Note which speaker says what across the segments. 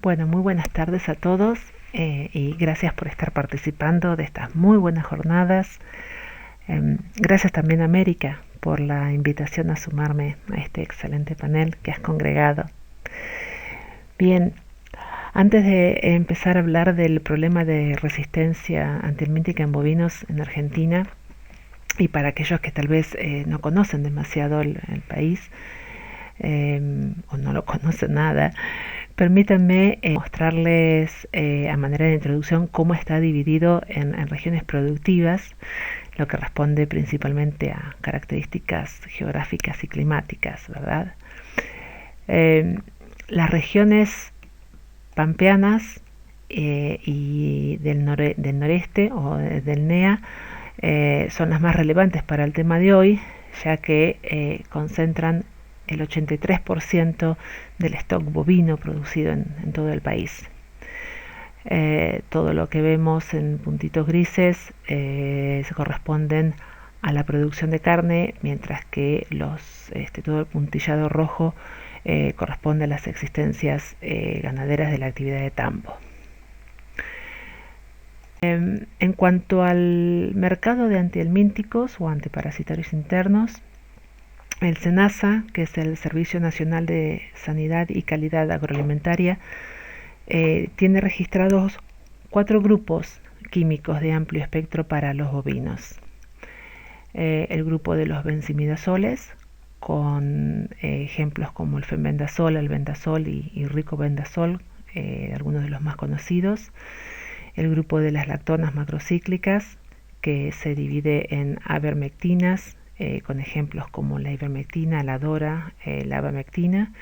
Speaker 1: Bueno, muy buenas tardes a todos y gracias por estar participando de estas muy buenas jornadas. Gracias también a América por la invitación a sumarme a este excelente panel que has congregado. Bien, antes de empezar a hablar del problema de resistencia antihelmíntica en bovinos en Argentina, y para aquellos que tal vez no conocen demasiado el país o no lo conocen nada, permítanme mostrarles a manera de introducción cómo está dividido en regiones productivas, lo que responde principalmente a características geográficas y climáticas, ¿verdad? Las regiones pampeanas y del noreste o del NEA son las más relevantes para el tema de hoy, ya que concentran el 83% del stock bovino producido en todo el país. Todo lo que vemos en puntitos grises se corresponden a la producción de carne, mientras que todo el puntillado rojo corresponde a las existencias ganaderas de la actividad de tambo. En cuanto al mercado de antihelmínticos o antiparasitarios internos, el SENASA, que es el Servicio Nacional de Sanidad y Calidad Agroalimentaria, tiene registrados 4 grupos químicos de amplio espectro para los bovinos. El grupo de los benzimidazoles, con ejemplos como el fenbendazol, albendazol y ricobendazol, algunos de los más conocidos. El grupo de las lactonas macrocíclicas, que se divide en avermectinas, con ejemplos como la ivermectina, la dora, la abamectina,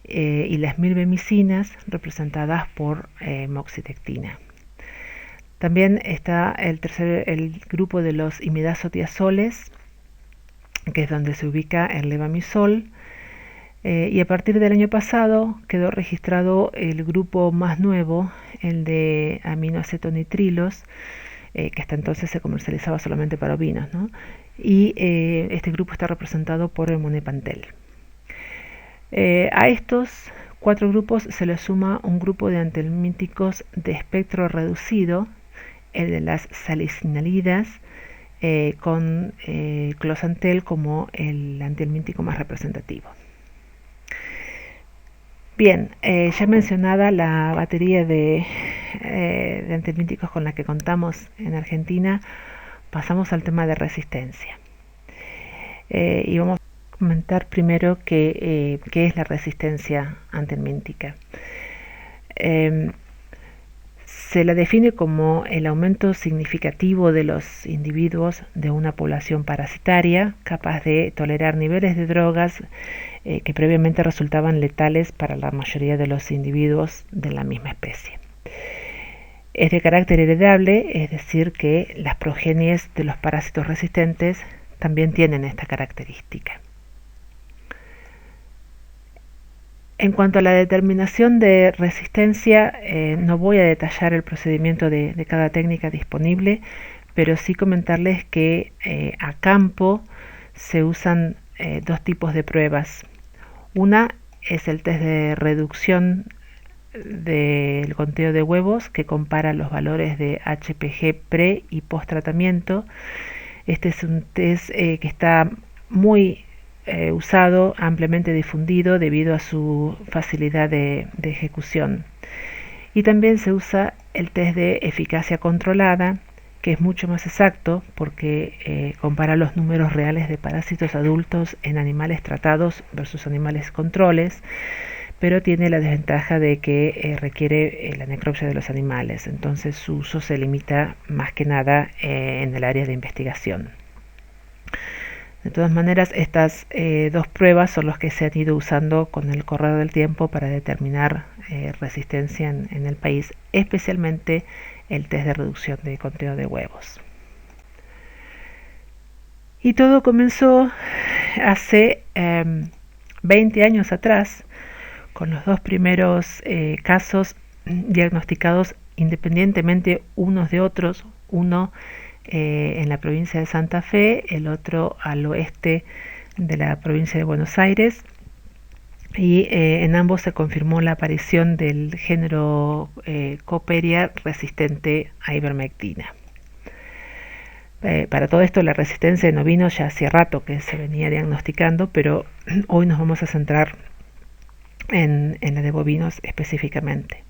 Speaker 1: y las milbemicinas, representadas por moxitectina. También está el grupo de los imidazotiazoles, que es donde se ubica el levamisol, y a partir del año pasado quedó registrado el grupo más nuevo, el de aminoacetonitrilos, que hasta entonces se comercializaba solamente para ovinos, ¿no? Y este grupo está representado por el monepantel. A estos 4 grupos se le suma un grupo de antihelmínticos de espectro reducido, el de las salicinalidas, con closantel como el antihelmíntico más representativo. Bien, ya mencionada la batería de antihelmínticos con la que contamos en Argentina, pasamos al tema de resistencia. Y vamos a comentar primero qué es la resistencia antihelmíntica. Se la define como el aumento significativo de los individuos de una población parasitaria capaz de tolerar niveles de drogas que previamente resultaban letales para la mayoría de los individuos de la misma especie. Es de carácter heredable, es decir, que las progenies de los parásitos resistentes también tienen esta característica. En cuanto a la determinación de resistencia, no voy a detallar el procedimiento de cada técnica disponible, pero sí comentarles que a campo se usan 2 tipos de pruebas. Una es el test de reducción del conteo de huevos, que compara los valores de HPG pre y post tratamiento. Este es un test que está muy usado, ampliamente difundido debido a su facilidad de ejecución. Y también se usa el test de eficacia controlada, que es mucho más exacto porque compara los números reales de parásitos adultos en animales tratados versus animales controles, pero tiene la desventaja de que requiere la necropsia de los animales, entonces su uso se limita más que nada en el área de investigación. De todas maneras, estas 2 pruebas son las que se han ido usando con el correr del tiempo para determinar resistencia en el país, especialmente el test de reducción de conteo de huevos. Y todo comenzó hace 20 años atrás, con los 2 primeros casos diagnosticados independientemente unos de otros, uno en la provincia de Santa Fe, el otro al oeste de la provincia de Buenos Aires, y en ambos se confirmó la aparición del género Cooperia resistente a ivermectina. Para todo esto, la resistencia en ovinos ya hacía rato que se venía diagnosticando, pero hoy nos vamos a centrar en la de bovinos específicamente.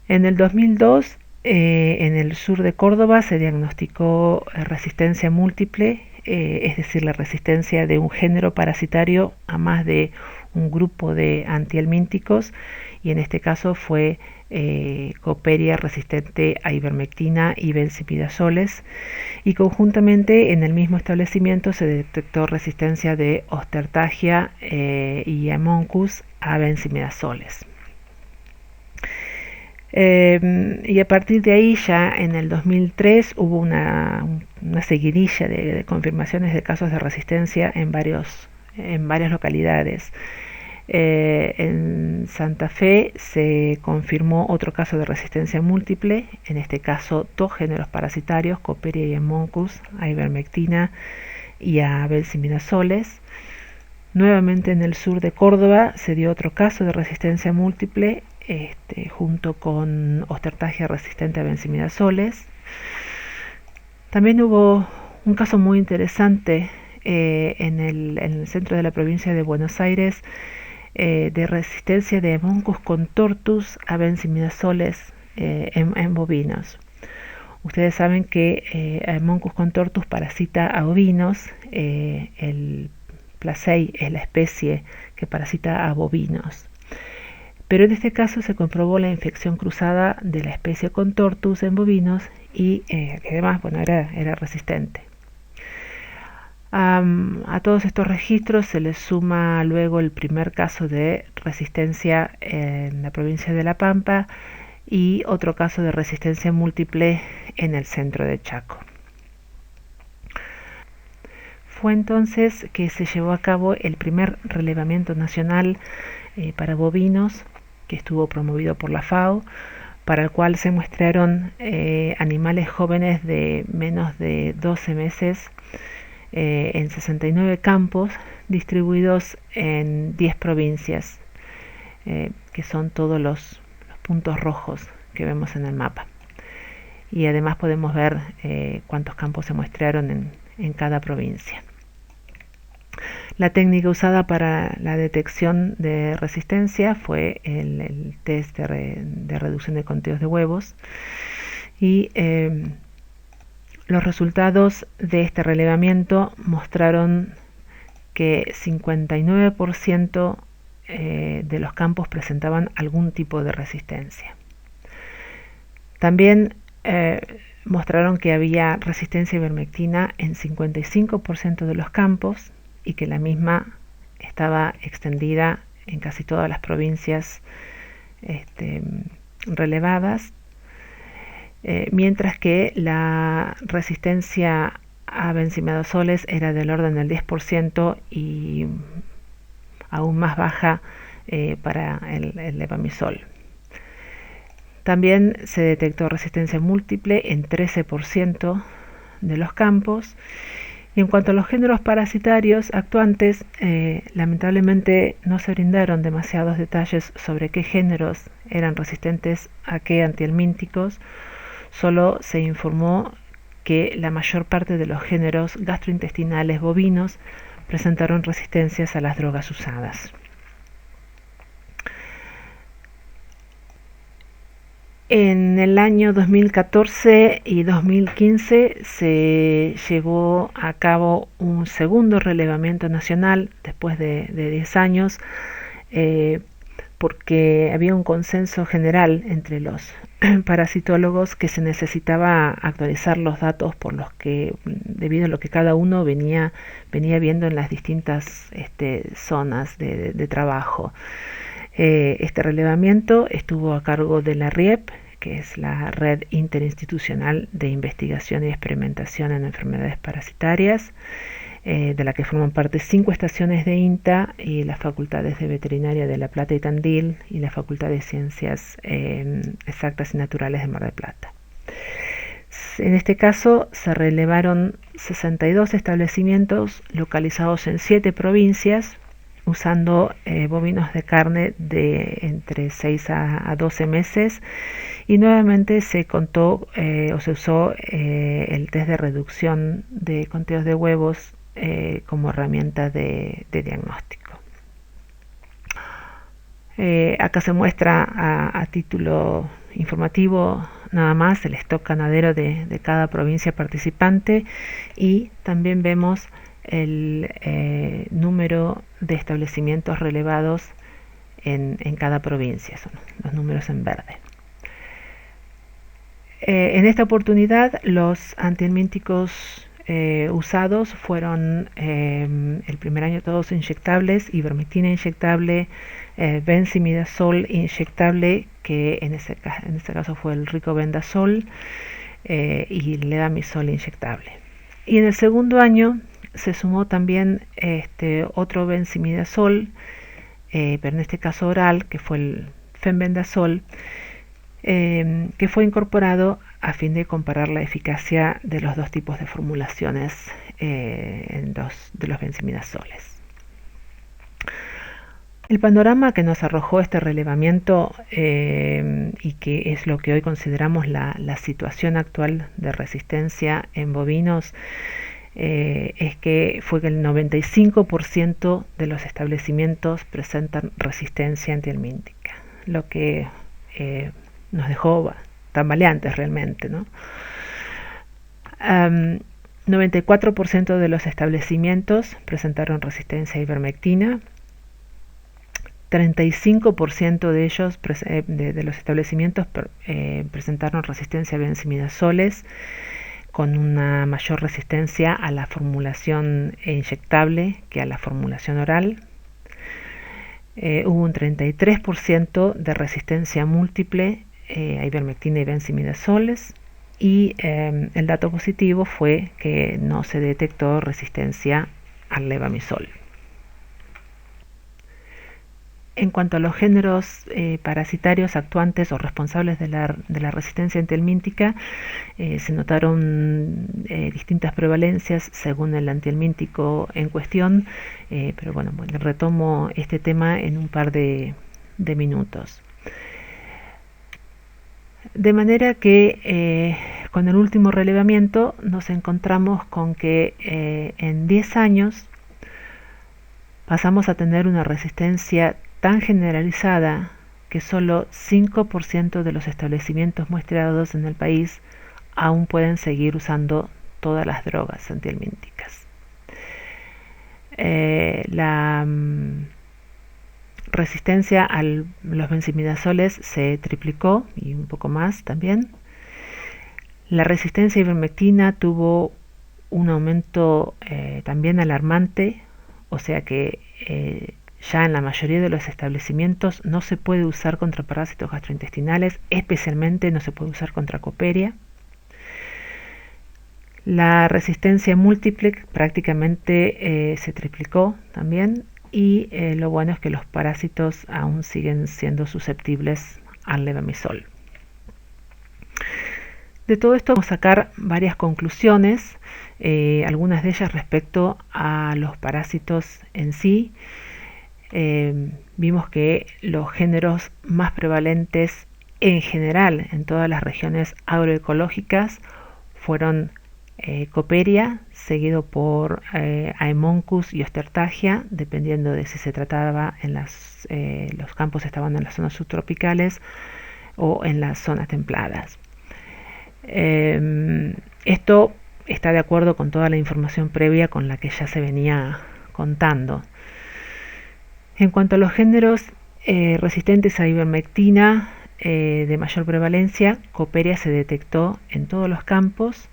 Speaker 1: En el 2002, en el sur de Córdoba, se diagnosticó resistencia múltiple, es decir, la resistencia de un género parasitario a más de un grupo de antihelmínticos, y en este caso fue Cooperia resistente a ivermectina y benzimidazoles, y conjuntamente en el mismo establecimiento se detectó resistencia de Ostertagia y Haemonchus a benzimidazoles. Y a partir de ahí, ya en el 2003, hubo una seguidilla de confirmaciones de casos de resistencia en varias localidades. En Santa Fe se confirmó otro caso de resistencia múltiple, en este caso dos géneros parasitarios, Cooperia y Haemonchus, a ivermectina y a benzimidazoles. Nuevamente en el sur de Córdoba se dio otro caso de resistencia múltiple, junto con Ostertagia resistente a benzimidazoles. También hubo un caso muy interesante en el centro de la provincia de Buenos Aires, de resistencia de Haemonchus contortus a benzimidazoles en bovinos. Ustedes saben que Haemonchus contortus parasita a ovinos, el Placei es la especie que parasita a bovinos. Pero en este caso se comprobó la infección cruzada de la especie contortus en bovinos y que además era resistente. A todos estos registros se les suma luego el primer caso de resistencia en la provincia de La Pampa y otro caso de resistencia múltiple en el centro de Chaco. Fue entonces que se llevó a cabo el primer relevamiento nacional para bovinos, que estuvo promovido por la FAO, para el cual se muestraron animales jóvenes de menos de 12 meses en 69 campos distribuidos en 10 provincias, que son todos los puntos rojos que vemos en el mapa. Y además podemos ver cuántos campos se muestraron en cada provincia. La técnica usada para la detección de resistencia fue el test de reducción de conteos de huevos, y los resultados de este relevamiento mostraron que 59% de los campos presentaban algún tipo de resistencia. También mostraron que había resistencia a ivermectina en 55% de los campos y que la misma estaba extendida en casi todas las provincias relevadas, mientras que la resistencia a benzimidazoles era del orden del 10% y aún más baja para el levamisol. También se detectó resistencia múltiple en 13% de los campos. Y en cuanto a los géneros parasitarios actuantes, lamentablemente no se brindaron demasiados detalles sobre qué géneros eran resistentes a qué antihelmínticos. Solo se informó que la mayor parte de los géneros gastrointestinales bovinos presentaron resistencias a las drogas usadas. En el año 2014 y 2015 se llevó a cabo un segundo relevamiento nacional después de 10 años, porque había un consenso general entre los parasitólogos que se necesitaba actualizar los datos por los que, debido a lo que cada uno venía viendo en las distintas zonas de trabajo. Este relevamiento estuvo a cargo de la RIEP, que es la Red Interinstitucional de Investigación y Experimentación en Enfermedades Parasitarias, de la que forman parte 5 estaciones de INTA y las facultades de Veterinaria de La Plata y Tandil y la Facultad de Ciencias Exactas y Naturales de Mar del Plata. En este caso se relevaron 62 establecimientos localizados en 7 provincias, usando bovinos de carne de entre 6 a 12 meses, y nuevamente se contó o se usó el test de reducción de conteos de huevos como herramienta de diagnóstico. Acá se muestra a título informativo nada más el stock ganadero de cada provincia participante, y también vemos el número de establecimientos relevados en cada provincia, son los números en verde. En esta oportunidad los antihelmínticos usados fueron el primer año todos inyectables: ivermectina inyectable, benzimidazol inyectable, que en este caso fue el ricobendazol, y levamisol inyectable. Y en el segundo año se sumó también otro benzimidazol, pero en este caso oral, que fue el fenbendazol, que fue incorporado a fin de comparar la eficacia de los dos tipos de formulaciones de los benzimidazoles. El panorama que nos arrojó este relevamiento, y que es lo que hoy consideramos la situación actual de resistencia en bovinos, es que fue que el 95% de los establecimientos presentan resistencia antihelmíntica, lo que nos dejó tambaleantes realmente, ¿no? 94% de los establecimientos presentaron resistencia a ivermectina, 35% de ellos, de los establecimientos, presentaron resistencia a benzimidazoles, con una mayor resistencia a la formulación inyectable que a la formulación oral. Hubo un 33% de resistencia múltiple a ivermectina y benzimidazoles, y el dato positivo fue que no se detectó resistencia al levamisol. En cuanto a los géneros parasitarios actuantes o responsables de la resistencia antihelmíntica, se notaron distintas prevalencias según el antihelmíntico en cuestión, pero bueno, retomo este tema en un par de minutos. De manera que con el último relevamiento nos encontramos con que en 10 años pasamos a tener una resistencia tan generalizada que solo 5% de los establecimientos muestreados en el país aún pueden seguir usando todas las drogas antihelmínticas. La resistencia a los benzimidazoles se triplicó, y un poco más también. La resistencia a ivermectina tuvo un aumento también alarmante, o sea que ya en la mayoría de los establecimientos no se puede usar contra parásitos gastrointestinales, especialmente no se puede usar contra Coperia. La resistencia múltiple prácticamente se triplicó también, y lo bueno es que los parásitos aún siguen siendo susceptibles al levamisol. De todo esto vamos a sacar varias conclusiones, algunas de ellas respecto a los parásitos en sí. Vimos que los géneros más prevalentes en general en todas las regiones agroecológicas fueron Coperia, seguido por Haemoncus y Ostertagia, dependiendo de si se trataba los campos estaban en las zonas subtropicales o en las zonas templadas. Esto está de acuerdo con toda la información previa con la que ya se venía contando. En cuanto a los géneros resistentes a ivermectina de mayor prevalencia, Coperia se detectó en todos los campos,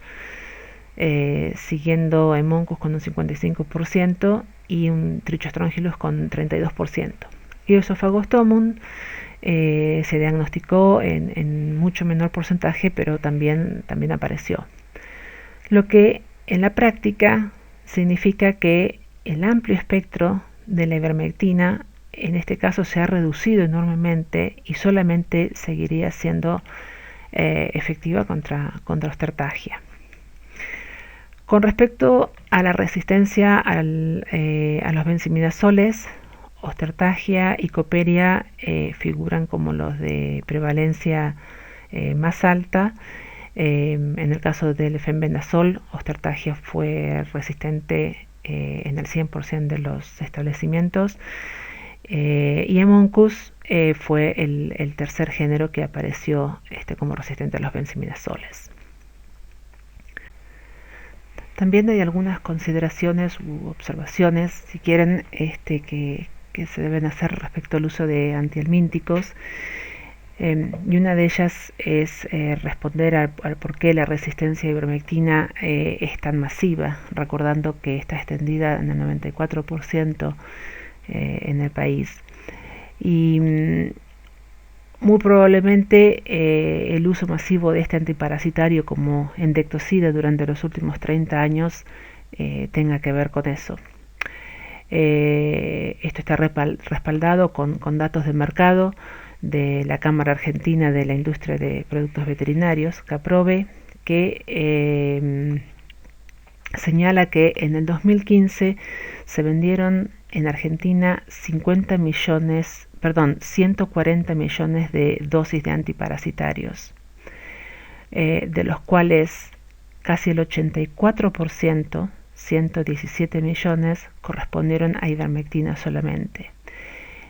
Speaker 1: siguiendo a Haemoncus con un 55% y un Trichostrongylus con 32%. Iosophagostomum se diagnosticó en mucho menor porcentaje, pero también apareció. Lo que en la práctica significa que el amplio espectro de la ivermectina en este caso se ha reducido enormemente y solamente seguiría siendo efectiva contra Ostertagia. Con respecto a la resistencia a los benzimidazoles, Ostertagia y Coperia figuran como los de prevalencia más alta. En el caso del efenbenazol, Ostertagia fue resistente en el 100% de los establecimientos, y Hemoncus fue el tercer género que apareció como resistente a los benzimidazoles. También hay algunas consideraciones u observaciones, si quieren, que se deben hacer respecto al uso de antihelmínticos. Y una de ellas es responder al por qué la resistencia a ivermectina es tan masiva, recordando que está extendida en el 94% en el país. Y muy probablemente el uso masivo de este antiparasitario como endectocida durante los últimos 30 años tenga que ver con eso. Esto está respaldado con datos de mercado de la Cámara Argentina de la Industria de Productos Veterinarios, CAPROVE, que señala que en el 2015 se vendieron en Argentina 140 millones de dosis de antiparasitarios, de los cuales casi el 84%, 117 millones, correspondieron a ivermectina solamente,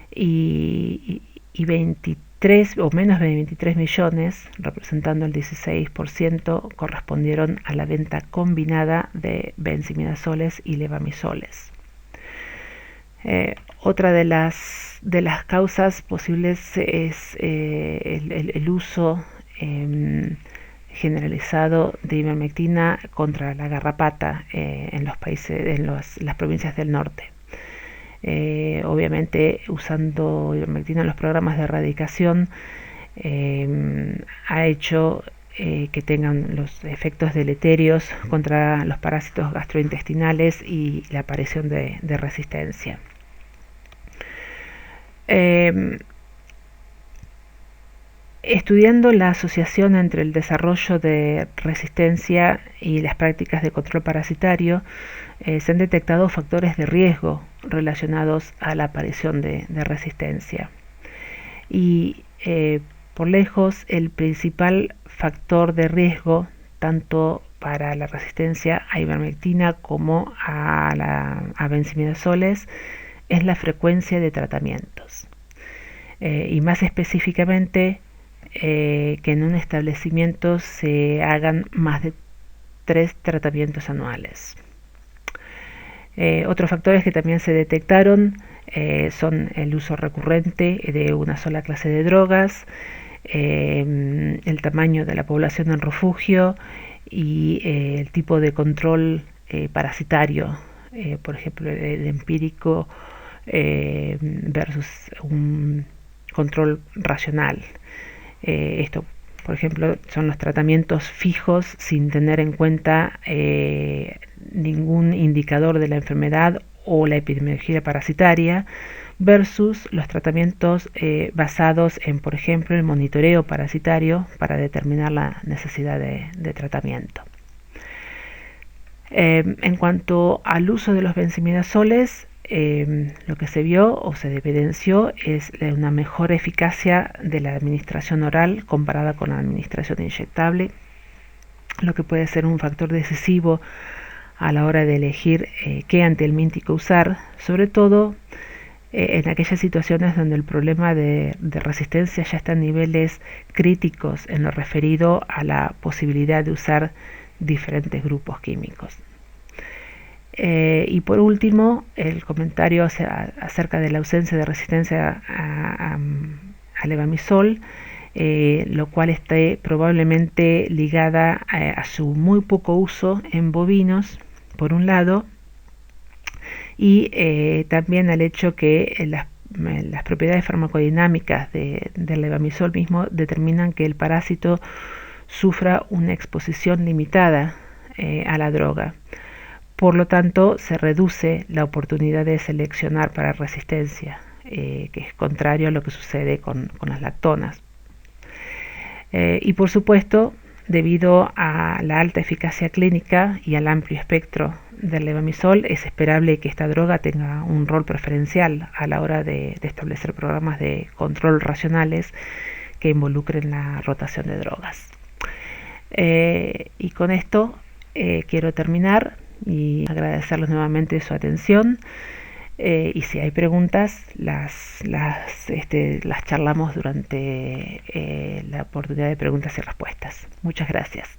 Speaker 1: y 23 o menos de 23 millones, representando el 16%, correspondieron a la venta combinada de benzimidazoles y levamisoles. Otra de las causas posibles es el uso generalizado de ivermectina contra la garrapata en las provincias del norte. Obviamente, usando ivermectina en los programas de erradicación ha hecho que tengan los efectos deleterios contra los parásitos gastrointestinales y la aparición de resistencia. Estudiando la asociación entre el desarrollo de resistencia y las prácticas de control parasitario, se han detectado factores de riesgo relacionados a la aparición de resistencia. Y por lejos, el principal factor de riesgo, tanto para la resistencia a ivermectina como a benzimidazoles, es la frecuencia de tratamientos. Y más específicamente, que en un establecimiento se hagan más de 3 tratamientos anuales. Otros factores que también se detectaron son el uso recurrente de una sola clase de drogas, el tamaño de la población en refugio y el tipo de control parasitario, por ejemplo el empírico versus un control racional. Esto, por ejemplo, son los tratamientos fijos sin tener en cuenta ningún indicador de la enfermedad o la epidemiología parasitaria, versus los tratamientos basados en, por ejemplo, el monitoreo parasitario para determinar la necesidad de tratamiento. En cuanto al uso de los benzimidazoles, lo que se vio o se evidenció es una mejor eficacia de la administración oral comparada con la administración inyectable, lo que puede ser un factor decisivo a la hora de elegir qué antihelmíntico usar, sobre todo en aquellas situaciones donde el problema de resistencia ya está en niveles críticos en lo referido a la posibilidad de usar diferentes grupos químicos. Y por último, el comentario acerca de la ausencia de resistencia al levamisol, lo cual esté probablemente ligada a su muy poco uso en bovinos, por un lado, y también al hecho que las propiedades farmacodinámicas del levamisol mismo determinan que el parásito sufra una exposición limitada a la droga. Por lo tanto, se reduce la oportunidad de seleccionar para resistencia, que es contrario a lo que sucede con las lactonas. Y por supuesto, Debido a la alta eficacia clínica y al amplio espectro del levamisol, es esperable que esta droga tenga un rol preferencial a la hora de establecer programas de control racionales que involucren la rotación de drogas. Y con esto quiero terminar y agradecerles nuevamente su atención. Y si hay preguntas, las charlamos durante la oportunidad de preguntas y respuestas. Muchas gracias.